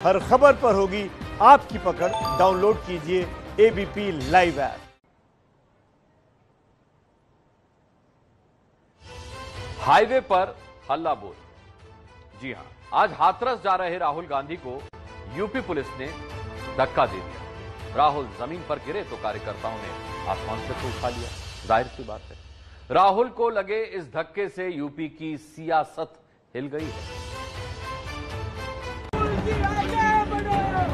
हर खबर पर होगी आपकी पकड़। डाउनलोड कीजिए एबीपी लाइव ऐप। हाईवे पर हल्ला बोल। जी हां, आज हाथरस जा रहे राहुल गांधी को यूपी पुलिस ने धक्का दे दिया। राहुल जमीन पर गिरे तो कार्यकर्ताओं ने आसमान से तो उठा लिया। जाहिर सी बात है, राहुल को लगे इस धक्के से यूपी की सियासत हिल गई है।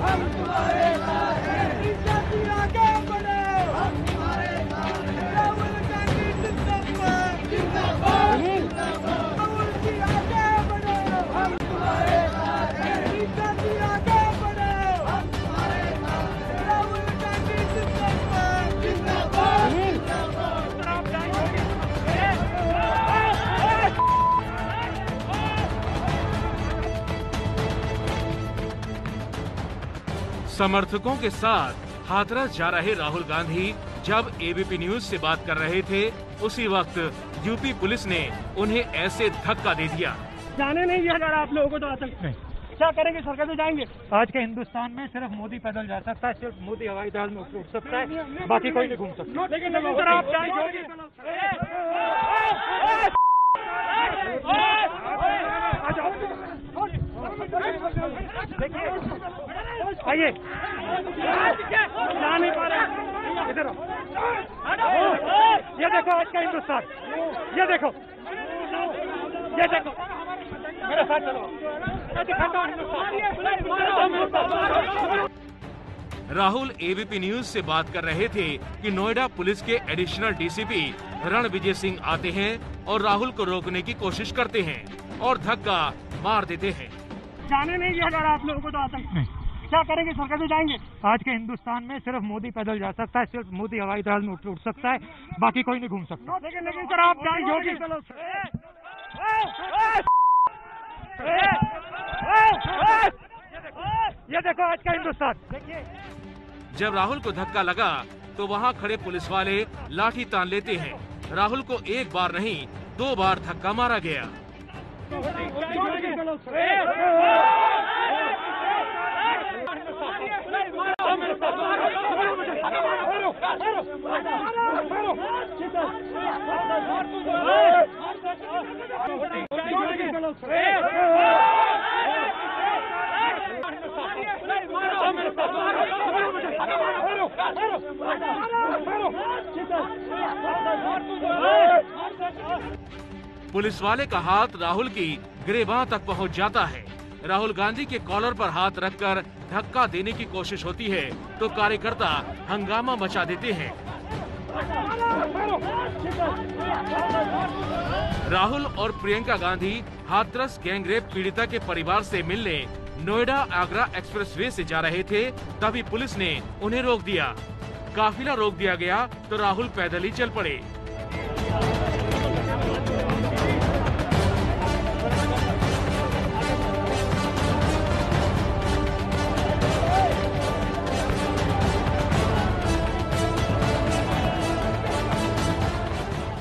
हम तुम्हारे साथ हैं, इज्जत आगे बढ़ो, हम तुम्हारे साथ हैं, राहुल गांधी जिंदाबाद, जिंदाबाद, जिंदाबाद, राहुल जी आगे बढ़ो, हम तुम्हारे साथ हैं, इज्जत आगे बढ़ो, हम तुम्हारे साथ हैं, राहुल गांधी जिंदाबाद, जिंदाबाद, जिंदाबाद। समर्थकों के साथ हाथरस जा रहे राहुल गांधी जब एबीपी न्यूज से बात कर रहे थे, उसी वक्त यूपी पुलिस ने उन्हें ऐसे धक्का दे दिया। जाने नहीं दिया अगर आप लोगों को तो आतंक में क्या करेंगे? सरकार से जाएंगे। आज के हिंदुस्तान में सिर्फ मोदी पैदल जा सकता है, सिर्फ मोदी हवाई जहाज में उड़ सकता है, बाकी कोई नहीं घूम सकता। लेकिन सर आप आइए, जा नहीं पा रहे। इधर ये देखो आज का हिंदुस्तान, ये देखो, ये देखो, मेरे साथ चलो। राहुल एबीपी न्यूज से बात कर रहे थे कि नोएडा पुलिस के एडिशनल डीसीपी रणविजय सिंह आते हैं और राहुल को रोकने की कोशिश करते हैं और धक्का मार देते हैं। जाने नहीं दिया अगर आप लोगों को तो आतंक में क्या करेंगे? सरकार से जाएंगे। आज के हिंदुस्तान में सिर्फ मोदी पैदल जा सकता है, सिर्फ मोदी हवाई जहाज में उड़ सकता है, बाकी कोई नहीं घूम सकता। लेकिन सर आप ये देखो आज का हिंदुस्तान। जब राहुल को धक्का लगा तो वहां खड़े पुलिस वाले लाठी तान लेते हैं। राहुल को एक बार नहीं 2 बार धक्का मारा गया। पुलिस वाले का हाथ राहुल की गिरेबां तक पहुंच जाता है। राहुल गांधी के कॉलर पर हाथ रखकर धक्का देने की कोशिश होती है तो कार्यकर्ता हंगामा मचा देते हैं। राहुल और प्रियंका गांधी हाथरस गैंगरेप पीड़िता के परिवार से मिलने नोएडा आगरा एक्सप्रेसवे से जा रहे थे, तभी पुलिस ने उन्हें रोक दिया। काफिला रोक दिया गया तो राहुल पैदल ही चल पड़े।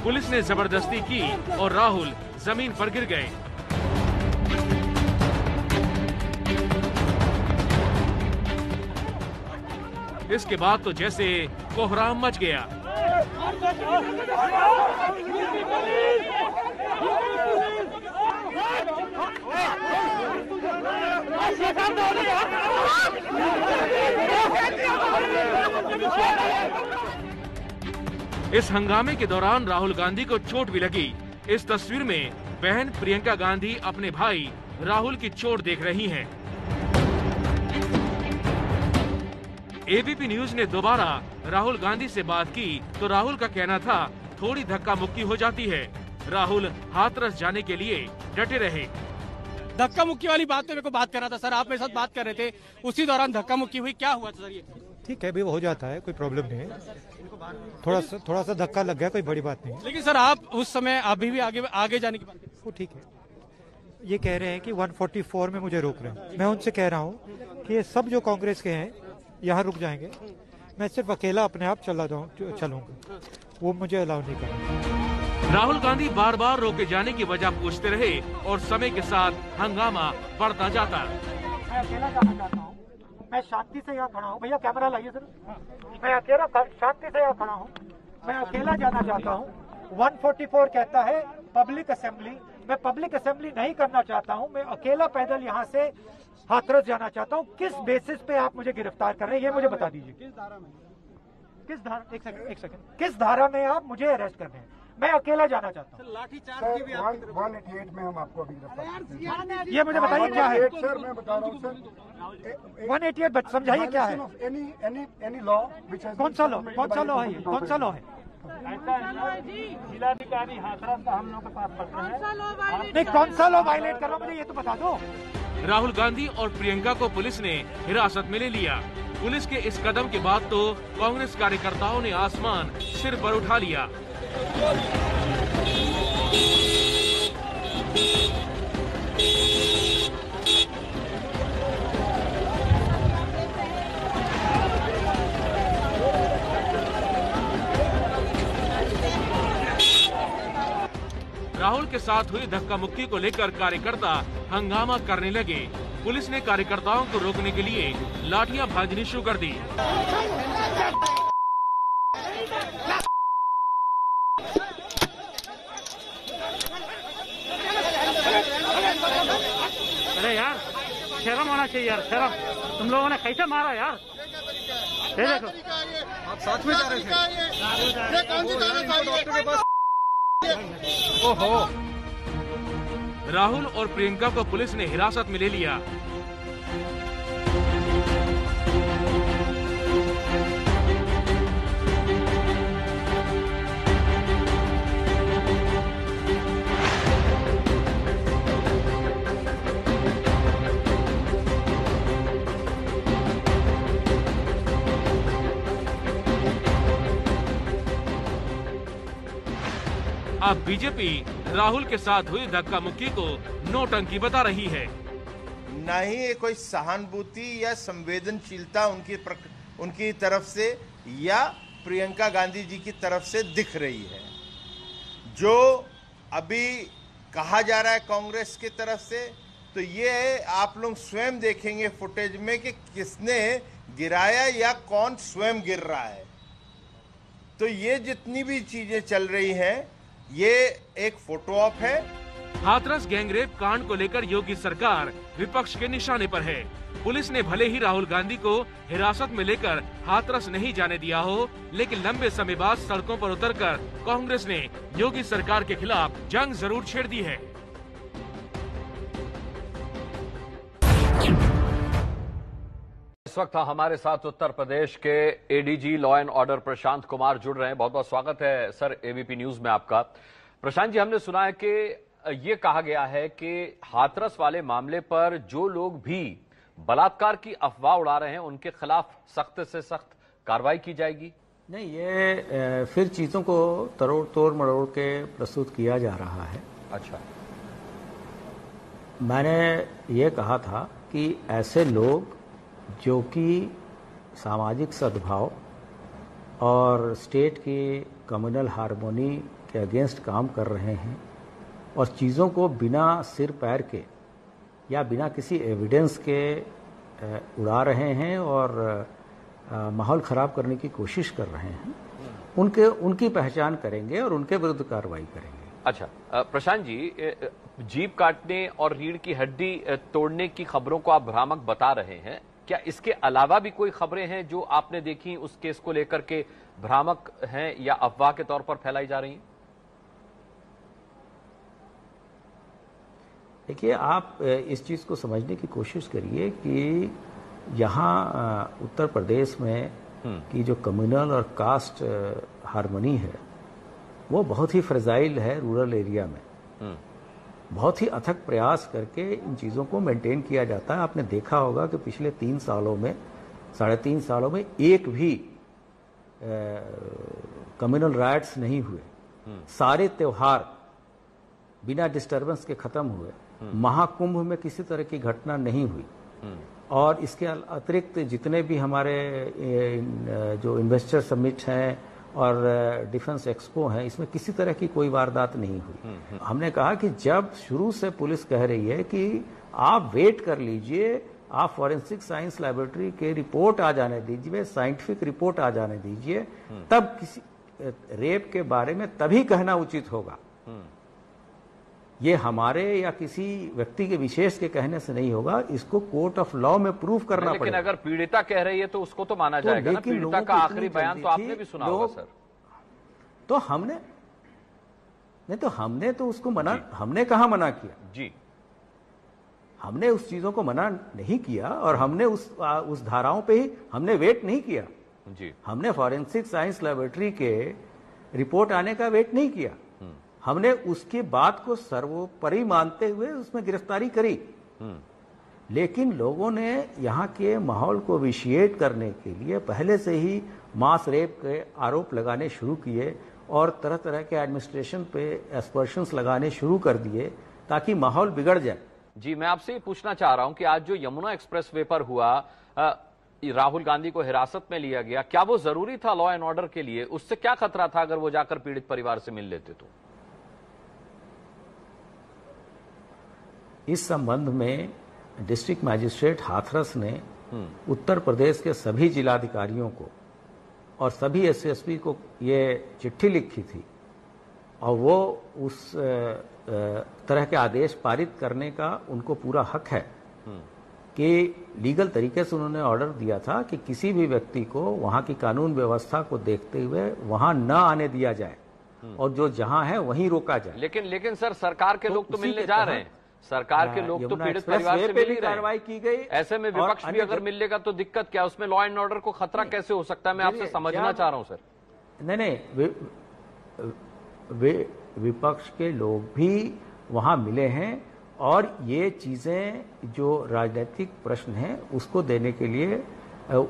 पुलिस ने जबरदस्ती की और राहुल जमीन पर गिर गए। इसके बाद तो जैसे कोहराम मच गया। इस हंगामे के दौरान राहुल गांधी को चोट भी लगी। इस तस्वीर में बहन प्रियंका गांधी अपने भाई राहुल की चोट देख रही हैं। एबीपी न्यूज ने दोबारा राहुल गांधी से बात की तो राहुल का कहना था थोड़ी धक्का मुक्की हो जाती है। राहुल हाथरस जाने के लिए डटे रहे। धक्का मुक्की वाली बात पे मेरे को बात करना था सर, आप मेरे साथ बात कर रहे थे, उसी दौरान धक्का मुक्की हुई, क्या हुआ सर? ये ठीक है, भी हो जाता है, कोई प्रॉब्लम नहीं है। थोड़ा सा धक्का लग गया, कोई बड़ी बात नहीं। लेकिन सर आप उस समय अभी भी आगे जाने की बात कर, वो ठीक है। ये कह रहे हैं कि 144 में मुझे रोक रहे हैं। मैं उनसे कह रहा हूँ कि ये सब जो कांग्रेस के हैं यहाँ रुक जाएंगे, मैं सिर्फ अकेला अपने आप चलूंगा, वो मुझे अलाउ नहीं करेंगे। राहुल गांधी बार बार रोके जाने की वजह पूछते रहे और समय के साथ हंगामा बढ़ता जाता। मैं अकेला जाना चाहता हूँ, मैं शांति से यहाँ खड़ा हूँ। भैया कैमरा लाइए सर, मैं अकेला शांति से यहाँ खड़ा हूँ, मैं अकेला जाना चाहता हूँ। 144 कहता है पब्लिक असेंबली, मैं पब्लिक असेंबली नहीं करना चाहता हूँ, मैं अकेला पैदल यहाँ से हाथरस जाना चाहता हूँ। किस बेसिस पे आप मुझे गिरफ्तार कर रहे हैं ये मुझे बता दीजिए। किस धारा में? किस धारा? एक सेकंड, किस धारा में आप मुझे अरेस्ट कर रहे हैं? मैं अकेला जाना चाहता हूँ। लाठीचार्ज की भी 188 में हम आपको अभी गिरफ्तार। ये मुझे बताइए क्या है? सर मैं बता रहा हूँ सर, 188 समझाइए क्या है? एनी लॉ विच कौन सा लॉ? कौन सा लॉ है ये? कौन सा लॉ है? जिलाधिकारी हाथरस का हम लोग के पास पत्र है। नहीं, कौन सा लॉ वायलेट कर रहा हूँ मुझे ये तो बता दो। राहुल गांधी और प्रियंका को पुलिस ने हिरासत में ले लिया। पुलिस के इस कदम के बाद तो कांग्रेस कार्यकर्ताओं ने आसमान सिर पर उठा लिया। राहुल के साथ हुई धक्का मुक्की को लेकर कार्यकर्ता हंगामा करने लगे। पुलिस ने कार्यकर्ताओं को रोकने के लिए लाठियां भाजनी शुरू कर दी। अरे यार शर्म होना चाहिए यार, शर्म। तुम लोगों ने कैसे मारा यार? ये देखो, आप साथ में जा रहे थे। ओहो, राहुल और प्रियंका को पुलिस ने हिरासत में ले लिया। अब बीजेपी राहुल के साथ हुई धक्का मुक्की को नौटंकी बता रही है। न ही ये कोई सहानुभूति या संवेदनशीलता उनकी तरफ से या प्रियंका गांधी जी की तरफ से दिख रही है। जो अभी कहा जा रहा है कांग्रेस की तरफ से, तो ये आप लोग स्वयं देखेंगे फुटेज में कि किसने गिराया या कौन स्वयं गिर रहा है। तो ये जितनी भी चीजें चल रही हैं, ये एक फोटो ऑप है। हाथरस गैंगरेप कांड को लेकर योगी सरकार विपक्ष के निशाने पर है। पुलिस ने भले ही राहुल गांधी को हिरासत में लेकर हाथरस नहीं जाने दिया हो, लेकिन लंबे समय बाद सड़कों पर उतरकर कांग्रेस ने योगी सरकार के खिलाफ जंग जरूर छेड़ दी है। इस वक्त हमारे साथ उत्तर प्रदेश के ADG law and order Prashant Kumar जुड़ रहे हैं। बहुत बहुत स्वागत है सर एबीपी न्यूज में आपका। प्रशांत जी, हमने सुना है कि ये कहा गया है कि हाथरस वाले मामले पर जो लोग भी बलात्कार की अफवाह उड़ा रहे हैं उनके खिलाफ सख्त से सख्त कार्रवाई की जाएगी। नहीं, ये फिर चीजों को तोड़ मरोड़ के प्रस्तुत किया जा रहा है। अच्छा, मैंने ये कहा था कि ऐसे लोग जो कि सामाजिक सद्भाव और स्टेट की कम्युनल हार्मोनी के अगेंस्ट काम कर रहे हैं और चीज़ों को बिना सिर पैर के या बिना किसी एविडेंस के उड़ा रहे हैं और माहौल खराब करने की कोशिश कर रहे हैं, उनकी पहचान करेंगे और उनके विरुद्ध कार्रवाई करेंगे। अच्छा प्रशांत जी, जीभ काटने और रीढ़ की हड्डी तोड़ने की खबरों को आप भ्रामक बता रहे हैं। क्या इसके अलावा भी कोई खबरें हैं जो आपने देखी उस केस को लेकर के भ्रामक हैं या अफवाह के तौर पर फैलाई जा रही हैं? देखिए, आप इस चीज को समझने की कोशिश करिए कि यहाँ उत्तर प्रदेश में की जो कम्युनल और कास्ट हार्मनी है वो बहुत ही फ्रेजाइल है। रूरल एरिया में बहुत ही अथक प्रयास करके इन चीज़ों को मेंटेन किया जाता है। आपने देखा होगा कि पिछले 3 सालों में, 3.5 सालों में एक भी कम्युनल राइट्स नहीं हुए। सारे त्योहार बिना डिस्टरबेंस के खत्म हुए। महाकुंभ में किसी तरह की घटना नहीं हुई। और इसके अतिरिक्त जितने भी हमारे जो इन्वेस्टर समिट हैं और डिफेंस एक्सपो हैं, इसमें किसी तरह की कोई वारदात नहीं हुई। हमने कहा कि जब शुरू से पुलिस कह रही है कि आप वेट कर लीजिए, आप फॉरेंसिक साइंस लैबोरेटरी के रिपोर्ट आ जाने दीजिए, साइंटिफिक रिपोर्ट आ जाने दीजिए, तब किसी रेप के बारे में तभी कहना उचित होगा। ये हमारे या किसी व्यक्ति के विशेष के कहने से नहीं होगा, इसको कोर्ट ऑफ लॉ में प्रूफ करना पड़ेगा। लेकिन अगर पीड़िता कह रही है तो उसको तो माना जाएगा ना। पीड़िता का आखिरी बयान तो आपने भी सुना होगा सर। तो हमने नहीं, तो हमने तो उसको मना, हमने कहाँ मना किया जी? हमने उस चीजों को मना नहीं किया और हमने उस धाराओं पे ही हमने वेट नहीं किया जी। हमने फॉरेंसिक साइंस लैबोरेटरी के रिपोर्ट आने का वेट नहीं किया। हमने उसकी बात को सर्वोपरि मानते हुए उसमें गिरफ्तारी करी। लेकिन लोगों ने यहाँ के माहौल को विशिएट करने के लिए पहले से ही मास रेप के आरोप लगाने शुरू किए और तरह तरह के एडमिनिस्ट्रेशन पे एस्पर्शंस लगाने शुरू कर दिए ताकि माहौल बिगड़ जाए। जी, मैं आपसे ये पूछना चाह रहा हूं कि आज जो यमुना एक्सप्रेसवे पर हुआ, राहुल गांधी को हिरासत में लिया गया, क्या वो जरूरी था लॉ एंड ऑर्डर के लिए? उससे क्या खतरा था अगर वो जाकर पीड़ित परिवार से मिल लेते तो? इस संबंध में डिस्ट्रिक्ट मैजिस्ट्रेट हाथरस ने उत्तर प्रदेश के सभी जिलाधिकारियों को और सभी एसएसपी को ये चिट्ठी लिखी थी और वो उस तरह के आदेश पारित करने का उनको पूरा हक है कि लीगल तरीके से उन्होंने ऑर्डर दिया था कि किसी भी व्यक्ति को वहां की कानून व्यवस्था को देखते हुए वहां न आने दिया जाए और जो जहां है वहीं रोका जाए। लेकिन सर, सरकार के लोग तो मिलने जा रहे हैं। सरकार के लोग तो पीड़ित परिवार से मिल ही कार्रवाई की गई। ऐसे में विपक्ष भी अगर मिल लेगा तो दिक्कत क्या? उसमें लॉ एंड ऑर्डर को खतरा कैसे हो सकता है? मैं आपसे समझना चाह रहा हूं सर। नहीं, विपक्ष के लोग भी वहां मिले हैं और ये चीजें जो राजनीतिक प्रश्न हैं उसको देने के लिए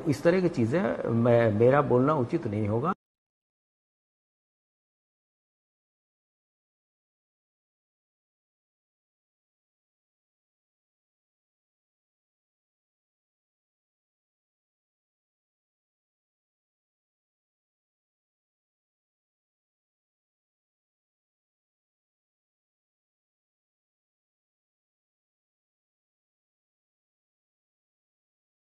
इस तरह की चीजें मेरा बोलना उचित नहीं होगा।